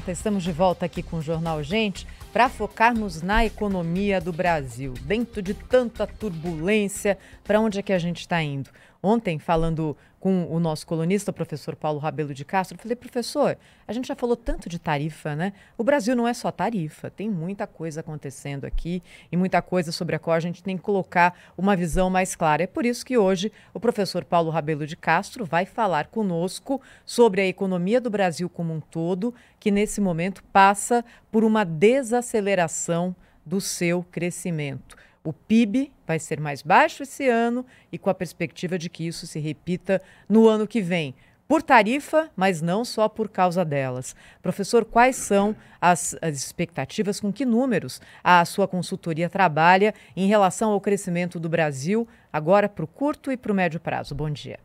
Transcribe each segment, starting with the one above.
Estamos de volta aqui com o Jornal Gente para focarmos na economia do Brasil. Dentro de tanta turbulência, para onde é que a gente está indo? Ontem, falando com o nosso colunista, o professor Paulo Rabelo de Castro, eu falei, professor, a gente já falou tanto de tarifa, né? O Brasil não é só tarifa, tem muita coisa acontecendo aqui e muita coisa sobre a qual a gente tem que colocar uma visão mais clara. É por isso que hoje o professor Paulo Rabelo de Castro vai falar conosco sobre a economia do Brasil como um todo, que nesse momento passa por uma desaceleração do seu crescimento. O PIB vai ser mais baixo esse ano e com a perspectiva de que isso se repita no ano que vem. Por tarifa, mas não só por causa delas. Professor, quais são as expectativas, com que números a sua consultoria trabalha em relação ao crescimento do Brasil, agora para o curto e para o médio prazo? Bom dia.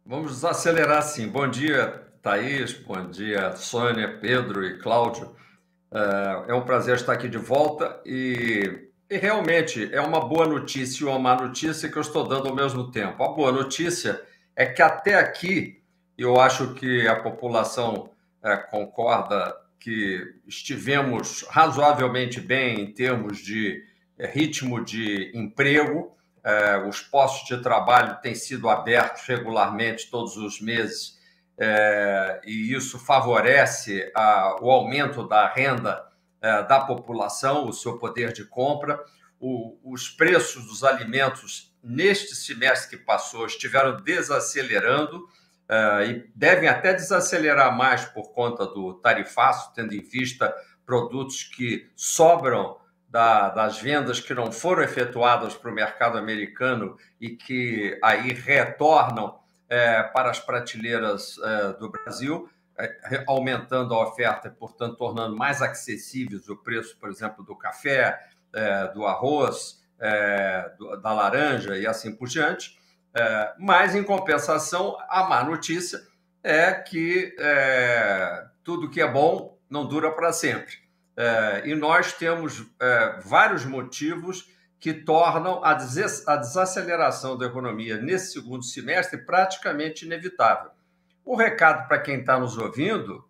Vamos desacelerar sim. Bom dia, Thaís, bom dia, Sônia, Pedro e Cláudio. É um prazer estar aqui de volta e realmente é uma boa notícia e uma má notícia que eu estou dando ao mesmo tempo. A boa notícia é que até aqui, eu acho que a população concorda que estivemos razoavelmente bem em termos de ritmo de emprego. Os postos de trabalho têm sido abertos regularmente todos os meses, e isso favorece o aumento da renda da população, o seu poder de compra. Os preços dos alimentos neste semestre que passou estiveram desacelerando e devem até desacelerar mais por conta do tarifaço, tendo em vista produtos que sobram das vendas que não foram efetuadas para o mercado americano e que aí retornam para as prateleiras do Brasil, aumentando a oferta e, portanto, tornando mais acessíveis o preço, por exemplo, do café, do arroz, da laranja e assim por diante. Mas, em compensação, a má notícia é que tudo que é bom não dura para sempre. E nós temos vários motivos que tornam a desaceleração da economia nesse segundo semestre praticamente inevitável. O recado para quem está nos ouvindo,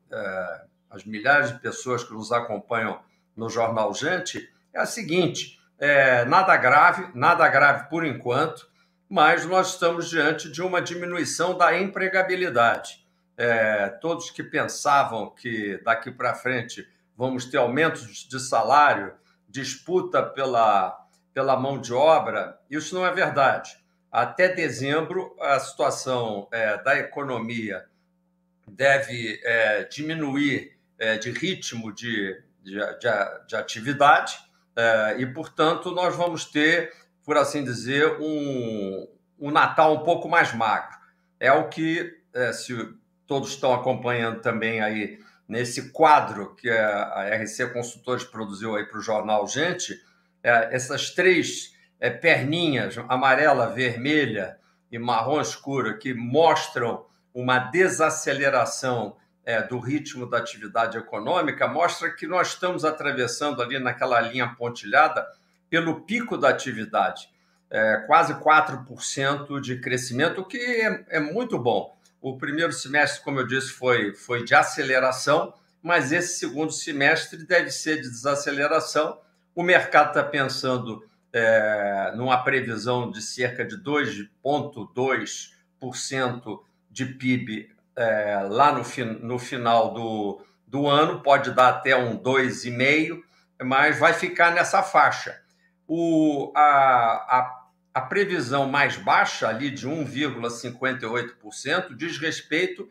as milhares de pessoas que nos acompanham no Jornal Gente, é a seguinte: nada grave por enquanto, mas nós estamos diante de uma diminuição da empregabilidade. Todos que pensavam que daqui para frente vamos ter aumentos de salário, disputa pela mão de obra, isso não é verdade. Até dezembro, a situação da economia deve diminuir de ritmo de atividade e, portanto, nós vamos ter, por assim dizer, um Natal um pouco mais magro. É o que, se todos estão acompanhando também aí nesse quadro que a RC Consultores produziu aí para o Jornal Gente, essas três perninhas, amarela, vermelha e marrom escuro, que mostram uma desaceleração do ritmo da atividade econômica, mostra que nós estamos atravessando ali naquela linha pontilhada pelo pico da atividade, quase 4% de crescimento, o que é muito bom. O primeiro semestre, como eu disse, foi de aceleração, mas esse segundo semestre deve ser de desaceleração. O mercado está pensando numa previsão de cerca de 2,2% de PIB lá no final do ano, pode dar até um 2,5%, mas vai ficar nessa faixa. A previsão mais baixa, ali de 1,58%, diz respeito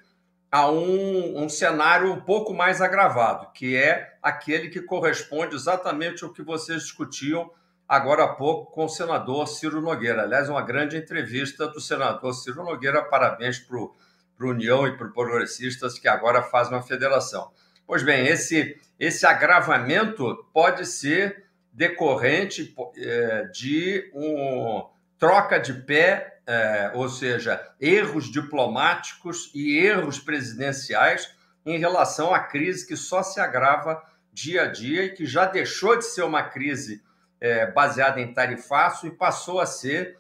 a um cenário um pouco mais agravado, que é aquele que corresponde exatamente ao que vocês discutiam agora há pouco com o senador Ciro Nogueira. Aliás, uma grande entrevista do senador Ciro Nogueira. Parabéns para o União e para o Progressistas, que agora faz uma federação. Pois bem, esse agravamento pode ser decorrente de troca de pé, ou seja, erros diplomáticos e erros presidenciais em relação à crise que só se agrava dia a dia e que já deixou de ser uma crise baseada em tarifaço e passou a ser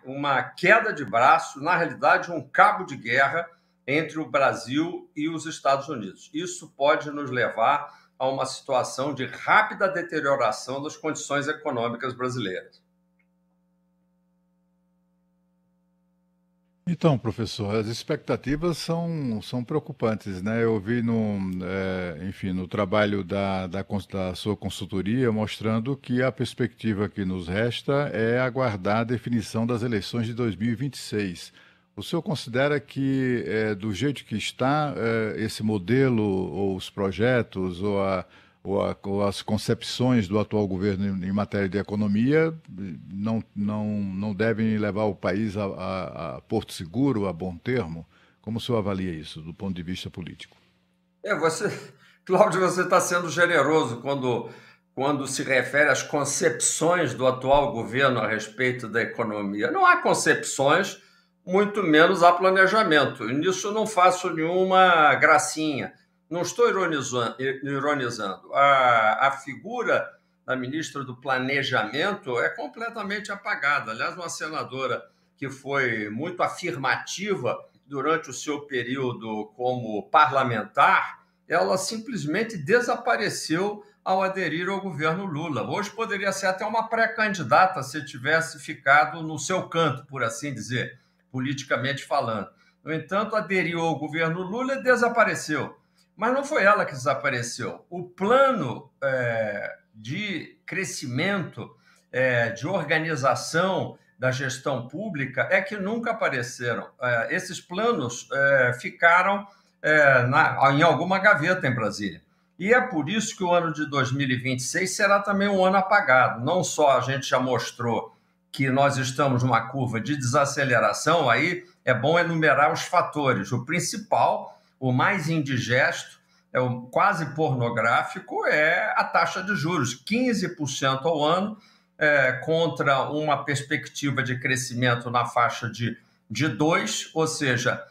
uma queda de braço, na realidade, um cabo de guerra entre o Brasil e os Estados Unidos. Isso pode nos levar a uma situação de rápida deterioração das condições econômicas brasileiras. Então, professor, as expectativas são preocupantes, né? Eu vi enfim, no trabalho da sua consultoria mostrando que a perspectiva que nos resta é aguardar a definição das eleições de 2026. O senhor considera que, do jeito que está, esse modelo, ou os projetos, ou as concepções do atual governo em matéria de economia não devem levar o país a porto seguro, a bom termo? Como o senhor avalia isso, do ponto de vista político? Cláudio, você está sendo generoso quando se refere às concepções do atual governo a respeito da economia. Não há concepções, muito menos há planejamento. E nisso eu não faço nenhuma gracinha. Não estou ironizando. A figura da ministra do Planejamento é completamente apagada. Aliás, uma senadora que foi muito afirmativa durante o seu período como parlamentar, ela simplesmente desapareceu ao aderir ao governo Lula. Hoje poderia ser até uma pré-candidata se tivesse ficado no seu canto, por assim dizer, politicamente falando. No entanto, aderiu ao governo Lula e desapareceu. Mas não foi ela que desapareceu. O plano de crescimento, de organização da gestão pública é que nunca apareceram. Esses planos ficaram em alguma gaveta em Brasília. E é por isso que o ano de 2026 será também um ano apagado. Não só a gente já mostrou que nós estamos numa curva de desaceleração, aí é bom enumerar os fatores. O principal, o mais indigesto, o quase pornográfico, é a taxa de juros, 15% ao ano, contra uma perspectiva de crescimento na faixa de 2%, ou seja,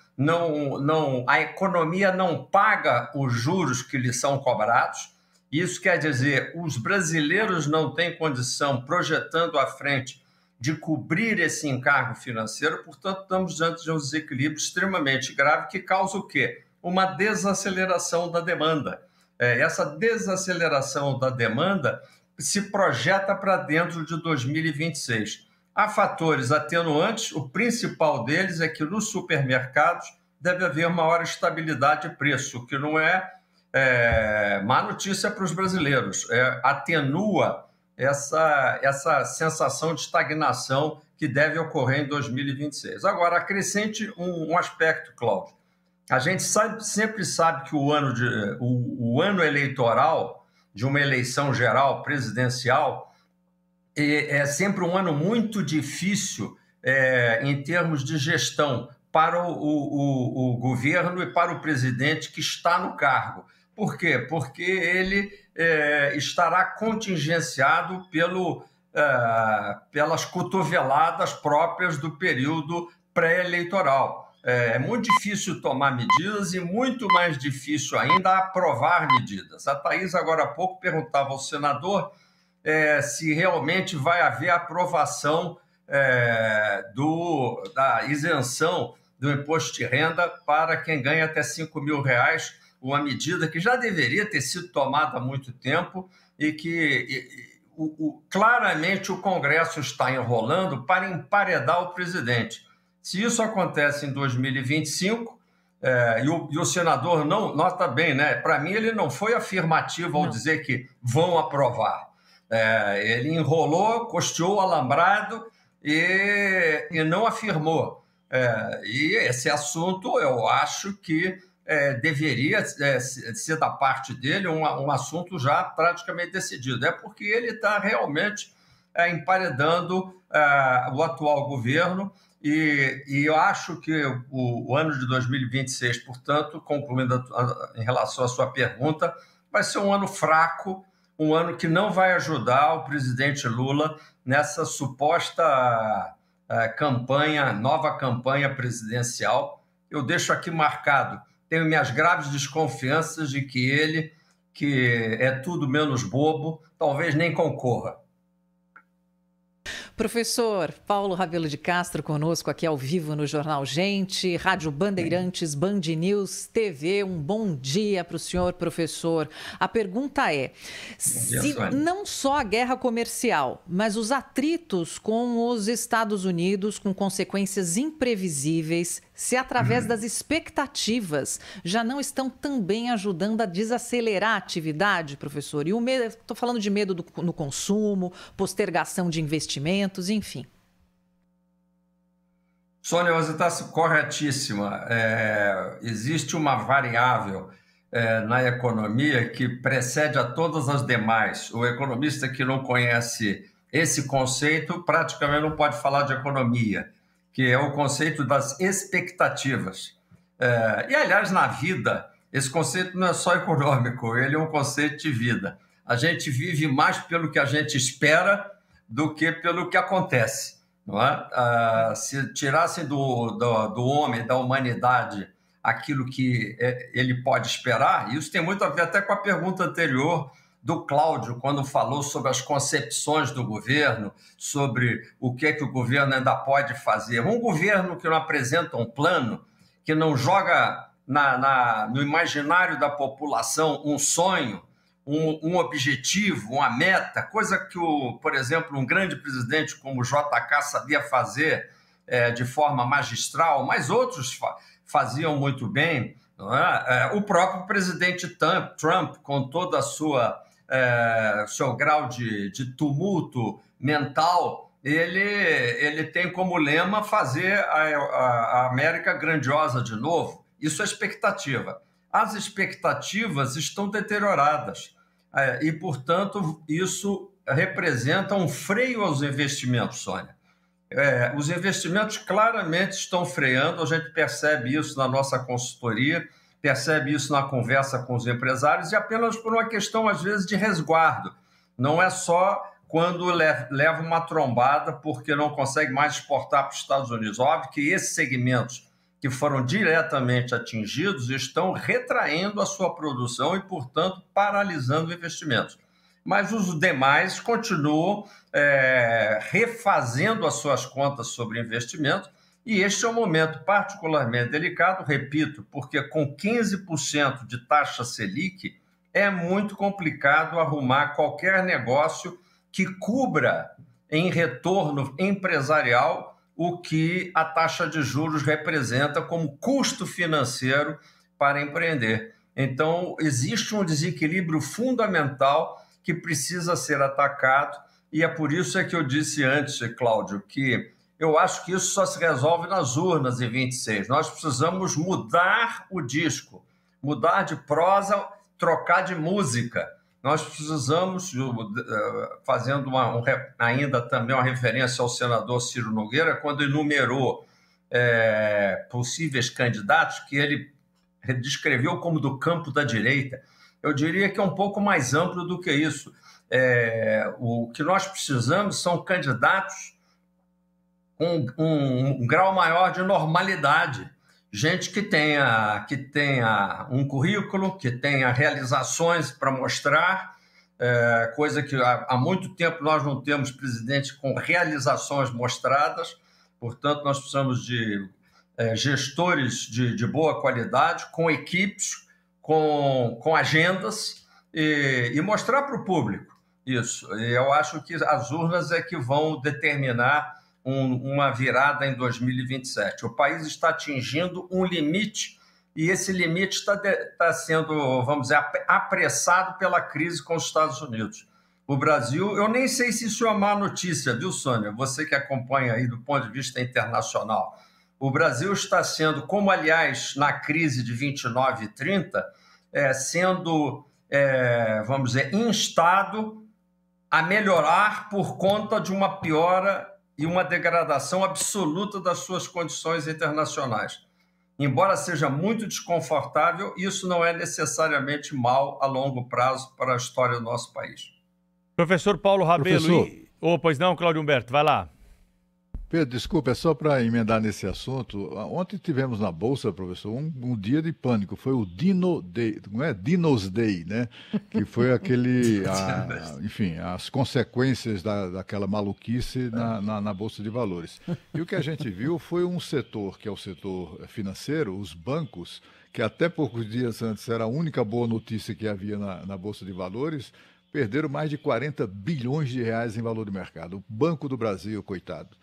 a economia não paga os juros que lhe são cobrados. Isso quer dizer, os brasileiros não têm condição, projetando à frente, de cobrir esse encargo financeiro, portanto, estamos diante de um desequilíbrio extremamente grave que causa o quê? Uma desaceleração da demanda. Essa desaceleração da demanda se projeta para dentro de 2026. Há fatores atenuantes, o principal deles é que nos supermercados deve haver maior estabilidade de preço, o que não é má notícia para os brasileiros, atenua essa sensação de estagnação que deve ocorrer em 2026. Agora, acrescente um aspecto, Cláudio. A gente sempre sabe que o ano eleitoral, de uma eleição geral presidencial, é sempre um ano muito difícil em termos de gestão para o governo e para o presidente que está no cargo. Por quê? Porque ele estará contingenciado pelas cotoveladas próprias do período pré-eleitoral. É muito difícil tomar medidas e muito mais difícil ainda aprovar medidas. A Thaís, agora há pouco, perguntava ao senador se realmente vai haver aprovação da isenção do imposto de renda para quem ganha até R$5.000, uma medida que já deveria ter sido tomada há muito tempo e que claramente o Congresso está enrolando para emparedar o presidente. Se isso acontece em 2025, e o senador não, nota bem, né? Para mim ele não foi afirmativo ao dizer que vão aprovar. Ele enrolou, costeou o alambrado e não afirmou. E esse assunto eu acho que deveria ser da parte dele um assunto já praticamente decidido. É porque ele está realmente emparedando o atual governo e eu acho que o ano de 2026, portanto, concluindo em relação à sua pergunta, vai ser um ano fraco, um ano que não vai ajudar o presidente Lula nessa suposta nova campanha presidencial. Eu deixo aqui marcado, tenho minhas graves desconfianças de que ele, que é tudo menos bobo, talvez nem concorra. Professor Paulo Rabelo de Castro conosco aqui ao vivo no Jornal Gente, Rádio Bandeirantes, Band News TV. Um bom dia para o senhor, professor. A pergunta é, se não só a guerra comercial, mas os atritos com os Estados Unidos, com consequências imprevisíveis, se através das expectativas já não estão também ajudando a desacelerar a atividade, professor? E o medo, estou falando de medo no consumo, postergação de investimentos, enfim. Sônia, você está corretíssima. Existe uma variável na economia que precede a todas as demais. O economista que não conhece esse conceito praticamente não pode falar de economia, que é o conceito das expectativas. E, aliás, na vida, esse conceito não é só econômico, ele é um conceito de vida. A gente vive mais pelo que a gente espera do que pelo que acontece. Não é? Se tirassem do homem, da humanidade, aquilo que ele pode esperar, isso tem muito a ver até com a pergunta anterior do Cláudio, quando falou sobre as concepções do governo, sobre o que o governo ainda pode fazer. Um governo que não apresenta um plano, que não joga no imaginário da população um sonho, um objetivo, uma meta, coisa que, por exemplo, um grande presidente como o JK sabia fazer de forma magistral, mas outros faziam muito bem. Não é? O próprio presidente Trump, com toda a seu grau de tumulto mental, ele tem como lema fazer a América grandiosa de novo. Isso é expectativa. As expectativas estão deterioradas e, portanto, isso representa um freio aos investimentos, Sônia. Os investimentos claramente estão freando, a gente percebe isso na nossa consultoria, percebe isso na conversa com os empresários, e apenas por uma questão, às vezes, de resguardo. Não é só quando leva uma trombada porque não consegue mais exportar para os Estados Unidos. Óbvio que esses segmentos que foram diretamente atingidos estão retraindo a sua produção e, portanto, paralisando investimentos. Mas os demais continuam refazendo as suas contas sobre investimento, e este é um momento particularmente delicado, repito, porque com 15% de taxa Selic é muito complicado arrumar qualquer negócio que cubra em retorno empresarial o que a taxa de juros representa como custo financeiro para empreender. Então, existe um desequilíbrio fundamental que precisa ser atacado, e é por isso que eu disse antes, Cláudio, que eu acho que isso só se resolve nas urnas em 26. Nós precisamos mudar o disco, mudar de prosa, trocar de música. Nós precisamos, fazendo ainda também uma referência ao senador Ciro Nogueira, quando enumerou possíveis candidatos que ele descreveu como do campo da direita. Eu diria que é um pouco mais amplo do que isso. O que nós precisamos são candidatos com um grau maior de normalidade. Gente que tenha um currículo, que tenha realizações para mostrar, coisa que há muito tempo nós não temos presidente com realizações mostradas. Portanto, nós precisamos de gestores de boa qualidade, com equipes, com agendas, e mostrar para o público isso. E eu acho que as urnas é que vão determinar uma virada em 2027. O país está atingindo um limite, e esse limite está sendo, vamos dizer, apressado pela crise com os Estados Unidos. O Brasil, eu nem sei se isso é uma má notícia, viu, Sônia? Você que acompanha aí do ponto de vista internacional. O Brasil está sendo, como aliás na crise de 29 e 30, sendo, vamos dizer, instado a melhorar por conta de uma piora e uma degradação absoluta das suas condições internacionais. Embora seja muito desconfortável, isso não é necessariamente mal a longo prazo para a história do nosso país. Professor Paulo Rabelo, pois não, Cláudio Humberto, vai lá. Pedro, desculpa, é só para emendar nesse assunto. Ontem tivemos na Bolsa, professor, um dia de pânico. Foi o Dino Day, não é? Dinos Day, né? Que foi enfim, as consequências daquela maluquice na Bolsa de Valores. E o que a gente viu foi um setor, que é o setor financeiro, os bancos, que até poucos dias antes era a única boa notícia que havia na Bolsa de Valores, perderam mais de 40 bilhões de reais em valor de mercado. O Banco do Brasil, coitado.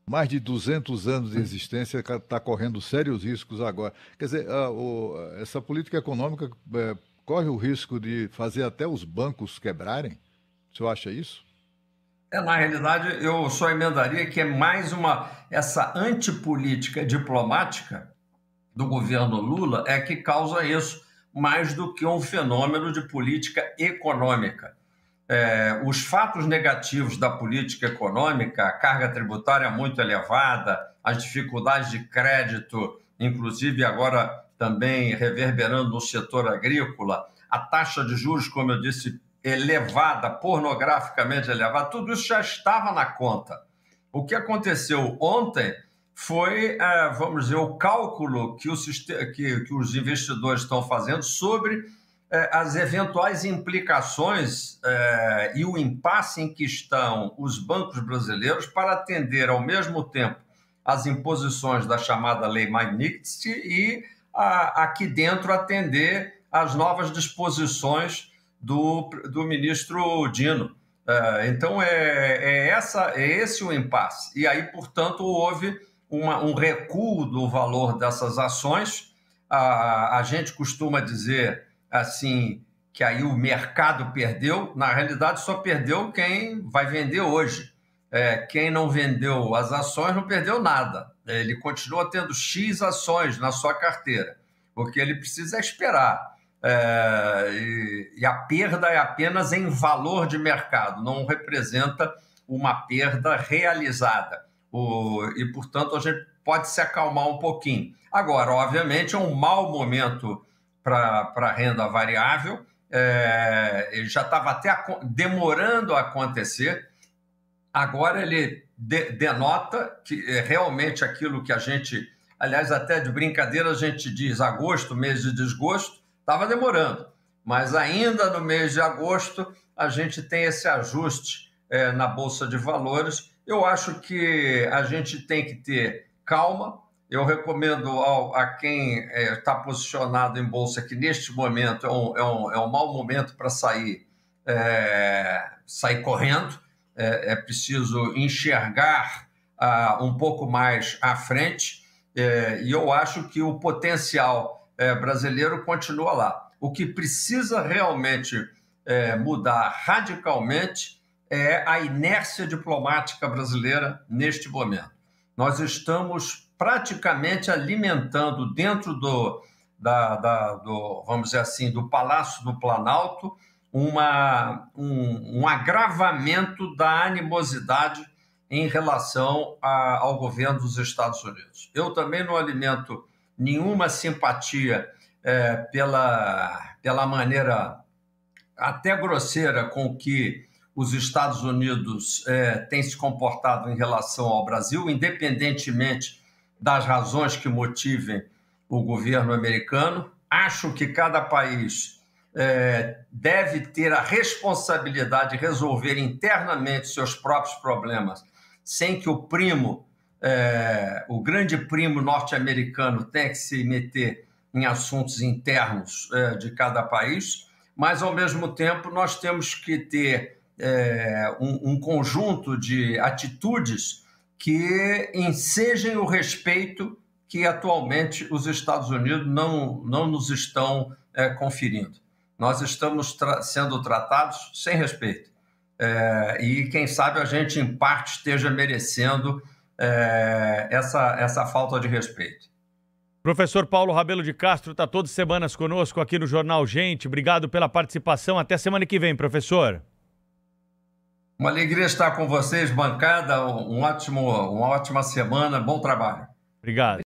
Mais de 200 anos de existência, está correndo sérios riscos agora. Quer dizer, essa política econômica corre o risco de fazer até os bancos quebrarem? O senhor acha isso? Na realidade, eu só emendaria que é mais essa antipolítica diplomática do governo Lula é que causa isso, mais do que um fenômeno de política econômica. Os fatos negativos da política econômica, a carga tributária muito elevada, as dificuldades de crédito, inclusive agora também reverberando no setor agrícola, a taxa de juros, como eu disse, elevada, pornograficamente elevada, tudo isso já estava na conta. O que aconteceu ontem foi, vamos dizer, o cálculo que os investidores estão fazendo sobre as eventuais implicações e o impasse em que estão os bancos brasileiros para atender ao mesmo tempo as imposições da chamada Lei Magnitsky e aqui dentro atender às novas disposições do ministro Dino. Então é esse o impasse. E aí, portanto, houve um recuo do valor dessas ações. A gente costuma dizer assim, que aí o mercado perdeu. Na realidade, só perdeu quem vai vender hoje. Quem não vendeu as ações não perdeu nada. Ele continua tendo X ações na sua carteira. O que ele precisa é esperar. E a perda é apenas em valor de mercado, não representa uma perda realizada. E, portanto, a gente pode se acalmar um pouquinho. Agora, obviamente, é um mau momento para a renda variável, ele já estava até demorando a acontecer, agora ele denota que realmente aquilo que a gente, aliás, até de brincadeira a gente diz agosto, mês de desgosto, estava demorando, mas ainda no mês de agosto a gente tem esse ajuste na Bolsa de Valores. Eu acho que a gente tem que ter calma. Eu recomendo a quem está posicionado em bolsa que neste momento é um mau momento para sair correndo. É preciso enxergar um pouco mais à frente e eu acho que o potencial brasileiro continua lá. O que precisa realmente mudar radicalmente é a inércia diplomática brasileira neste momento. Nós estamos praticamente alimentando dentro do vamos dizer assim, do Palácio do Planalto um agravamento da animosidade em relação ao governo dos Estados Unidos. Eu também não alimento nenhuma simpatia pela maneira até grosseira com que os Estados Unidos têm se comportado em relação ao Brasil, independentemente das razões que motivem o governo americano. Acho que cada país deve ter a responsabilidade de resolver internamente seus próprios problemas, sem que o grande primo norte-americano tenha que se meter em assuntos internos de cada país, mas, ao mesmo tempo, nós temos que ter um conjunto de atitudes que ensejem o respeito que atualmente os Estados Unidos não nos estão conferindo. Nós estamos sendo tratados sem respeito. E, quem sabe, a gente, em parte, esteja merecendo essa falta de respeito. Professor Paulo Rabelo de Castro está todas as semanas conosco aqui no Jornal Gente. Obrigado pela participação. Até semana que vem, professor. Uma alegria estar com vocês, bancada. Uma ótima semana. Bom trabalho. Obrigado.